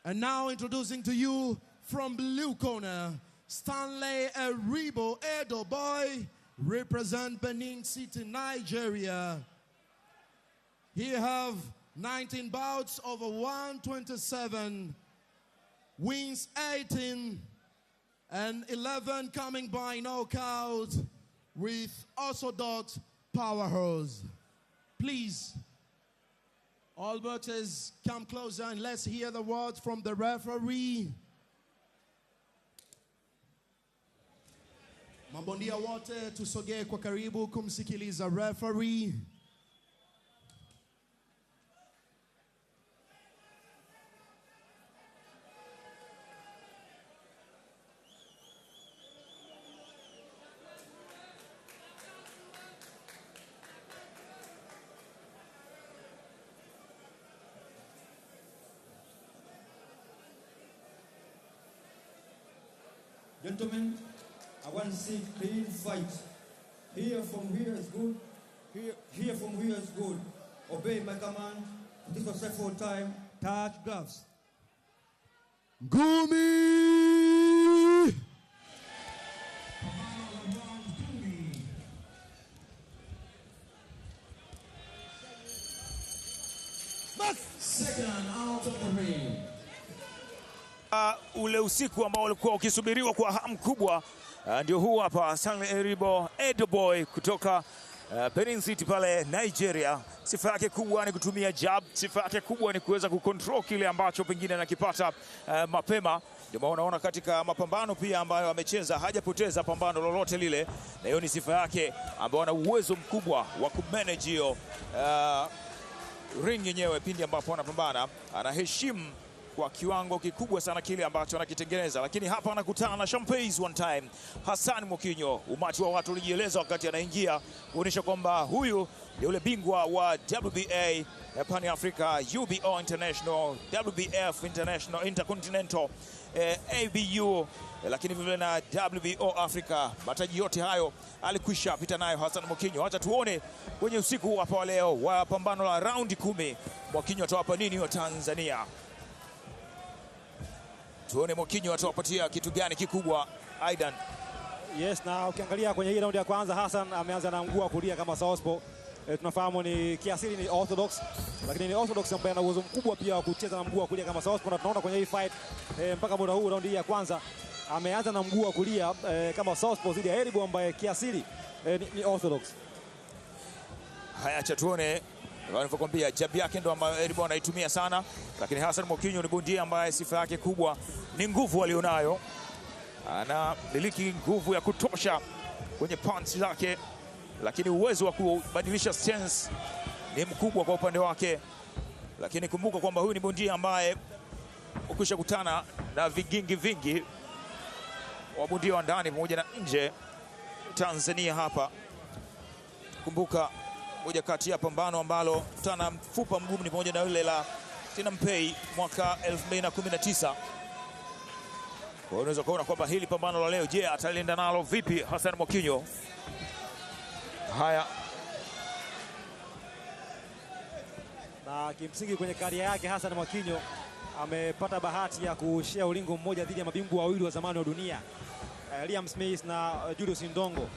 And now introducing to you from blue corner, Stanley Eribo Edo Boy, represent Benin City, Nigeria. He have 19 bouts over 127, wins 18, and 11 coming by knockout with orthodox powerhouse. Please, all boxers come closer and let's hear the words from the referee. Mabondia wote tusogee kwa karibu kumsikiliza referee. Gentlemen, I want to see clean fight. Here from here is good. Here from here is good. Obey my command. Disrespectful time. Touch gloves. Gumi! Second out of the ring. Ule usiku ambao ulikuwa ukisubiriwa kwa hamu kubwa ndio huu hapa. Stanley Eribo Edo Boy kutoka Benin City pale Nigeria. Sifa yake kubwa ni kutumia jab, sifa yake kubwa ni kuweza kucontrol kile ambacho pengine anakipata mapema. Ndio unaona katika mapambano pia ambayo amecheza hajapoteza pambano lolote lile, na hiyo ni sifa yake ambayo ana uwezo mkubwa wa kumanage hiyo ring yenyewe pindi ambapo anapambana. Anaheshimu kwa kiwango kikubwa sana kile ambacho anakitengeneza, lakini hapa anakutana na Champais one time. Hassan Mwakinyo, umati wa watu ulijieleza wakati anaingia kuonyesha kwamba huyu ni ule bingwa wa WBA Pan Africa, UBO International, WBF International, Intercontinental, ABU, lakini vile na WBO Africa. Mataji yote hayo alikwisha pita nayo Hassan Mwakinyo. Acha tuone kwenye usiku hapa wa leo wa pambano la raundi 10, Mwakinyo atawapa nini wa Tanzania. Tuone Mwakinyo atawapatia kitu gani kikubwa. Aidan. Yes, na ukiangalia kwenye hii raundi ya kwanza Hassan ameanza na mguu wa kulia kama southpaw. Tunafahamu ni kiasili ni orthodox, lakini ni orthodox ambaye ana uwezo mkubwa pia wa kucheza na mguu wa kulia kama southpaw, na tunaona kwenye hii fight mpaka muda huu raundi ya kwanza ameanza na mguu wa kulia kama southpaw dhidi ya Eribo ambaye kiasili ni orthodox. Haya, acha tuone. Nilivyokuambia jab yake ndo ambayo Eribo anaitumia sana, lakini Hassan Mwakinyo ni bondia ambaye sifa yake kubwa ni nguvu alionayo. Anamiliki nguvu ya kutosha kwenye punch zake, lakini uwezo wa kubadilisha stance ni mkubwa kwa upande wake. Lakini kumbuka kwamba huyu ni bondia ambaye ukisha kutana na vigingi vingi wa bondia wa ndani pamoja na nje Tanzania hapa. Kumbuka moja kati ya pambano ambalo tana mfupa mgumu ni pamoja na yule la Tina Mpei mwaka 2019. Kwa unaweza kuona kwamba hili pambano la leo, je, atalinda nalo vipi Hassan Mwakinyo? Haya, na kimsingi kwenye karia yake Hassan Mwakinyo amepata bahati ya kushare ulingo mmoja dhidi ya mabingwa wawili wa zamani wa dunia, Liam Smith na Julius Indongo.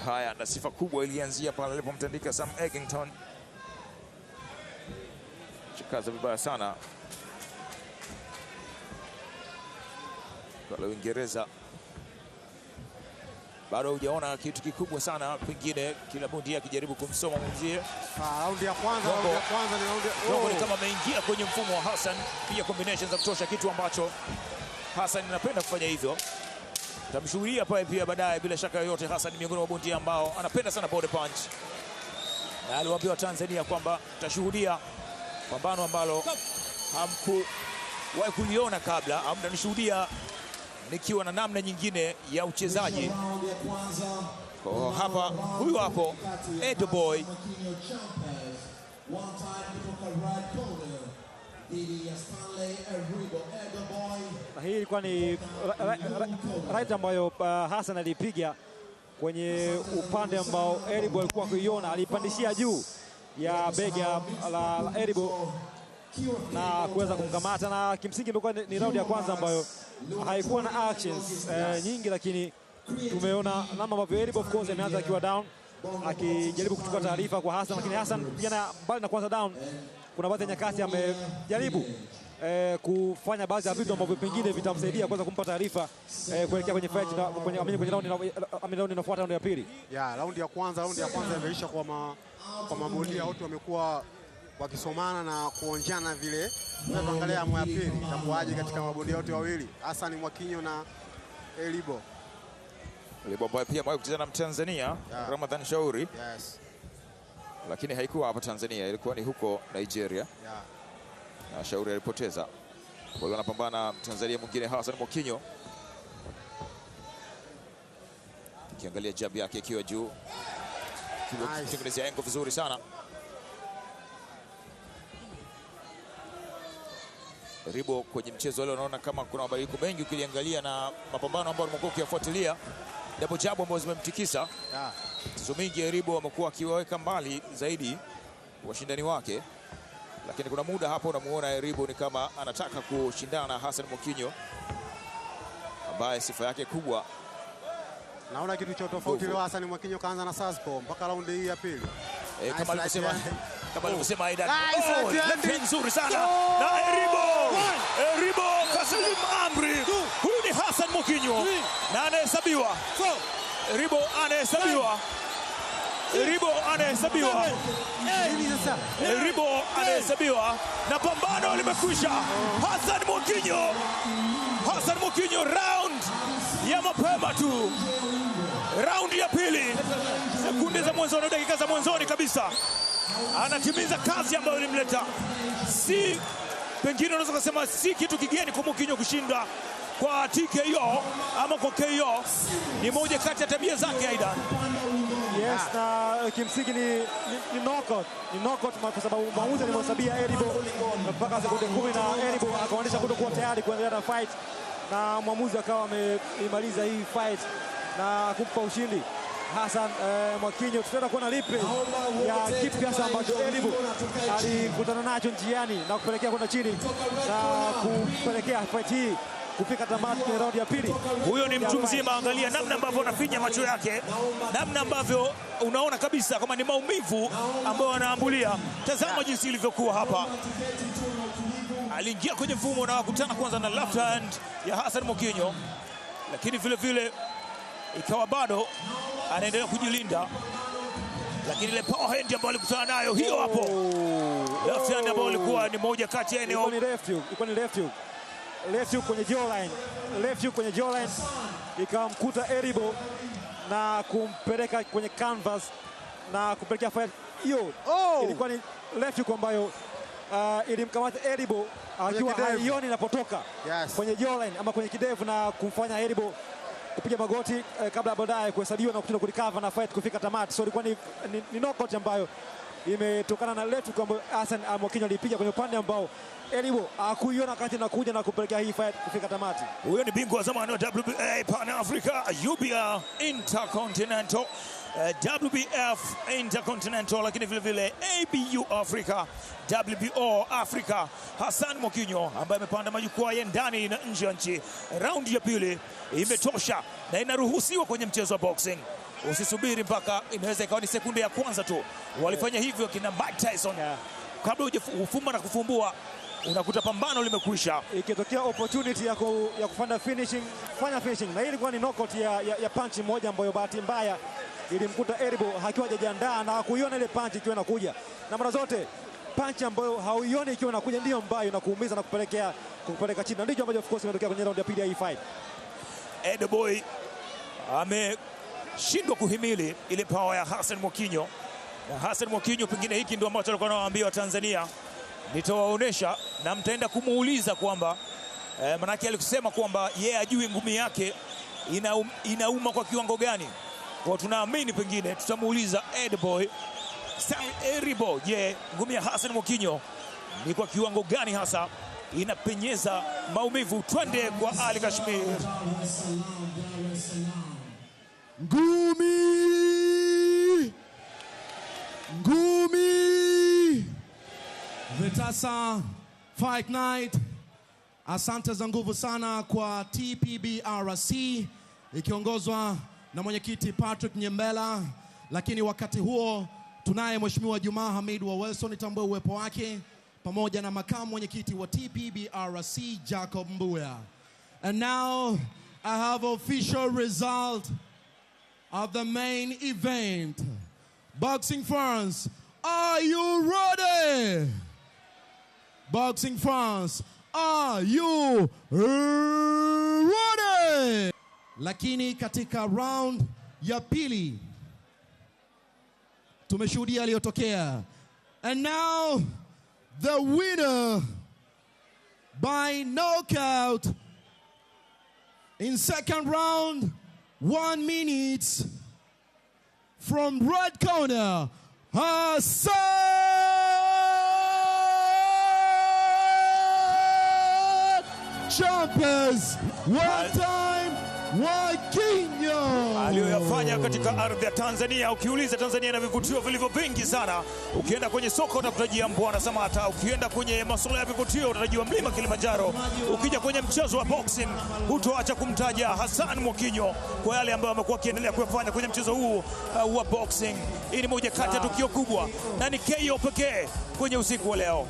Haya, na sifa kubwa ilianzia pale alipomtandika Sam Eggington. Chikaza vibaya sana kwa Uingereza. Bado hujaona kitu kikubwa sana, pengine kila bondia akijaribu kumsoma mwenzie. Raundi ya kwanza ni raundi kama ameingia kwenye mfumo wa Hassan, pia combinations za kutosha, kitu ambacho Hassan anapenda kufanya hivyo. Tamshuhudia pale pia baadaye bila shaka yoyote. Hassan miongoni mwa bondia ambao anapenda sana body punch, na aliwaambia Tanzania kwamba tutashuhudia pambano ambalo hamkuwahi kuliona kabla, au mtanishuhudia nikiwa na namna nyingine ya uchezaji. Kwa hapa huyu hapo Edo Boy Na hii ilikuwa ni right ambayo Hassan alipiga kwenye upande ambao Eribo alikuwa kuiona, alipandishia juu ya bega la Eribo na kuweza kumkamata, na kimsingi ndio ni raundi ya kwanza ambayo haikuwa na actions nyingi, lakini tumeona namna ambavyo Eribo of course ameanza akiwa down akijaribu kuchukua taarifa kwa Hassan, lakini Hassan pia mbali na kwanza down, kuna baadhi ya nyakati amejaribu kufanya baadhi ya vitu ambavyo pengine vitamsaidia kuweza kumpa taarifa kuelekea kwenye fight kwenye raundi inafuata, raundi ya pili. Raundi ya kwanza imeisha kwa mabondia wote wamekuwa wakisomana na kuonjana vile. Tunaangalia amu ya pili itakuwaje katika mabondia wote wawili, Hassan Mwakinyo na Eribo. Eribo ambaye pia amewahi kucheza na Mtanzania Ramadhan Shauri. Yes. Lakini haikuwa hapa Tanzania, ilikuwa ni huko Nigeria. Na Shauri alipoteza. Kwa hiyo anapambana Mtanzania mwingine Hassan Mwakinyo. Ukiangalia jab yake ikiwa juu. Kitengenezea engo vizuri sana. Eribo kwenye mchezo leo unaona kama kuna mabadiliko mengi ukiliangalia na mapambano ambayo umekuwa ukiyafuatilia. Double jab ambazo zimemtikisa. Mchezo mingi Eribo amekuwa akiwaweka mbali zaidi washindani wake. Lakini kuna muda hapo unamuona Eribo ni kama anataka kushindana na Hassan Mwakinyo ambaye sifa yake kubwa. Naona kitu cha tofauti leo, Hassan Mwakinyo kaanza na southpaw mpaka raundi hii ya pili. Kama alivyosema Aidan. Left nzuri sana. Na Eribo Kasalim Amri. Huyu ni Hassan Mwakinyo na anahesabiwa. Eribo anahesabiwa. Eribo anahesabiwa na pambano limekwisha. Hassan Mwakinyo round ya mapema tu. Raundi ya pili, sekunde za mwanzoni, dakika za mwanzoni kabisa, anatimiza kazi ambayo ilimleta. Si pengine unaweza kusema si kitu kigeni kwa Mwakinyo kushinda kwa TKO ama kwa KO, ni moja kati ya tabia zake Aidan. Yes, na kimsingi ni knockout kwa sababu maamuzi alimhesabia Eribo mpaka sekunde 10 na Eribo akaonyesha kutokuwa tayari kuendelea na fight, na mwamuzi akawa ameimaliza hii fight na kumpa ushindi Hassan Mwakinyo. Tutaenda kuona replay ya kitu hasa ambacho Eribo alikutana nacho njiani na kupelekea kwenda chini na kupelekea fight hii kufika tamati kwenye raundi ya pili. Huyo ni mtu mzima, angalia namna ambavyo anafinya macho yake, namna ambavyo unaona kabisa kama ni maumivu ambayo anaambulia. Tazama jinsi ilivyokuwa hapa. Aliingia kwenye mfumo na wakutana kwanza na left hand ya Hassan Mwakinyo, lakini vile vile ikawa bado anaendelea kujilinda, lakini ile power hand ambayo alikutana nayo hiyo hapo, left hand ambayo ilikuwa ni moja kati ya eneo, ilikuwa ni left hook kwenye jawline, ikamkuta Eribo na kumpeleka kwenye canvas na kupelekea fight hiyo. Ilikuwa ni left hook ambayo ilimkamata Eribo akiwa haioni inapotoka kwenye jawline ama kwenye kidevu na kumfanya Eribo kupiga magoti kabla baadaye kuhesabiwa na kutinda kurecover na fight kufika tamati. So ilikuwa ni knockout ambayo imetokana na left hook ambayo Hassan Mwakinyo alipiga kwenye upande ambao Eribo hakuiona kati na kuja na kupelekea hii fight kufika tamati. Huyo ni bingwa wa zamani wa WBA Pan Africa, UBA Intercontinental, WBF Intercontinental, lakini vile vile ABU Africa, WBO Africa, Hassan Mwakinyo ambaye amepanda majukwaa ya ndani na nje ya nchi. Raundi ya pili imetosha na inaruhusiwa kwenye mchezo wa boxing. Usisubiri mpaka inaweza ikawa ni sekunde ya kwanza tu. Walifanya hivyo kina Mike Tyson. Kabla hujafumba na kufumbua unakuta pambano limekwisha. Ikitokea opportunity ya kufanya finishing, fanya finishing. Na hii ilikuwa ni knockout ya punch moja ambayo bahati mbaya ilimkuta Eribo hakiwa hajajiandaa na kuiona ile punch ikiwa inakuja. Na mara zote punch ambayo hauioni ikiwa inakuja ndio ambayo inakuumiza na kupeleka chini. Ndicho ambacho of course imetokea kwenye round ya pili ya hii fight. Edboy ameshindwa kuhimili ile power ya Hassan Mwakinyo. Na Hassan Mwakinyo pengine hiki ndio ambacho alikuwa anawaambia wa Tanzania, nitawaonesha na mtaenda kumuuliza kwamba manake alikusema kwamba yeye ajui ngumi yake inauma kwa kiwango gani. Kwa tunaamini pengine tutamuuliza Edboy Eribo, je, ngumi ya Hassan Mwakinyo ni kwa kiwango gani hasa inapenyeza maumivu? Twende kwa Ali Kashmir. Ngumi Vitasa Fight Night. Asante za nguvu sana kwa TPBRC ikiongozwa na mwenyekiti Patrick Nyembela, lakini wakati huo tunaye Mheshimiwa Juma Hamid wa Wilson, nitambue uwepo wake, pamoja na makamu mwenyekiti wa TPBRC Jacob Mbuya. And now I have official result of the main event. Boxing France, are you ready? Boxing France, are you ready? Lakini katika round ya pili tumeshuhudia aliyotokea. And now the winner by knockout in second round, 1 minute, from red corner, Hassan Champions, one time Mwakinyo. Aliyoyafanya katika ardhi ya Tanzania, ukiuliza Tanzania na vivutio vilivyo vingi sana. Ukienda kwenye soko utakutajia Mbwana Samata, ukienda kwenye masuala ya vivutio utatajia mlima Kilimanjaro, ukija kwenye mchezo wa boxing hutoacha kumtaja Hassan Mwakinyo kwa yale ambayo amekuwa akiendelea kuyafanya kwenye mchezo huu wa boxing. Hii ni moja kati ya tukio kubwa na ni KO pekee kwenye usiku wa leo.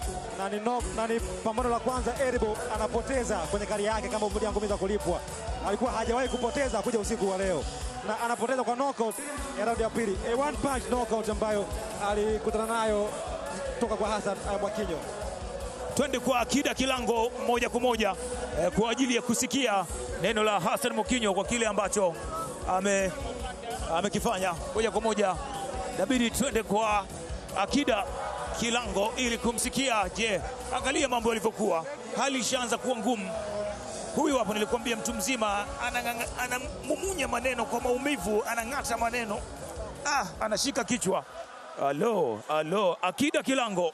Na ni pambano la kwanza Eribo anapoteza kwenye kari yake kama umoja ngumi za kulipwa. Alikuwa hajawahi kupoteza kuja usiku wa leo, na anapoteza kwa knockout ya raundi ya pili, a one punch knockout ambayo alikutana nayo toka kwa Hassan Mwakinyo. Twende kwa Akida Kilango moja kwa moja kwa ajili ya kusikia neno la Hassan Mwakinyo kwa kile ambacho amekifanya. Moja kwa moja inabidi twende kwa Akida Kilango ili kumsikia. Je, angalia mambo yalivyokuwa, hali ishaanza kuwa ngumu. Huyu hapo nilikwambia mtu mzima anamumunya maneno kwa maumivu, anang'ata maneno, anashika kichwa. Alo, Akida Kilango.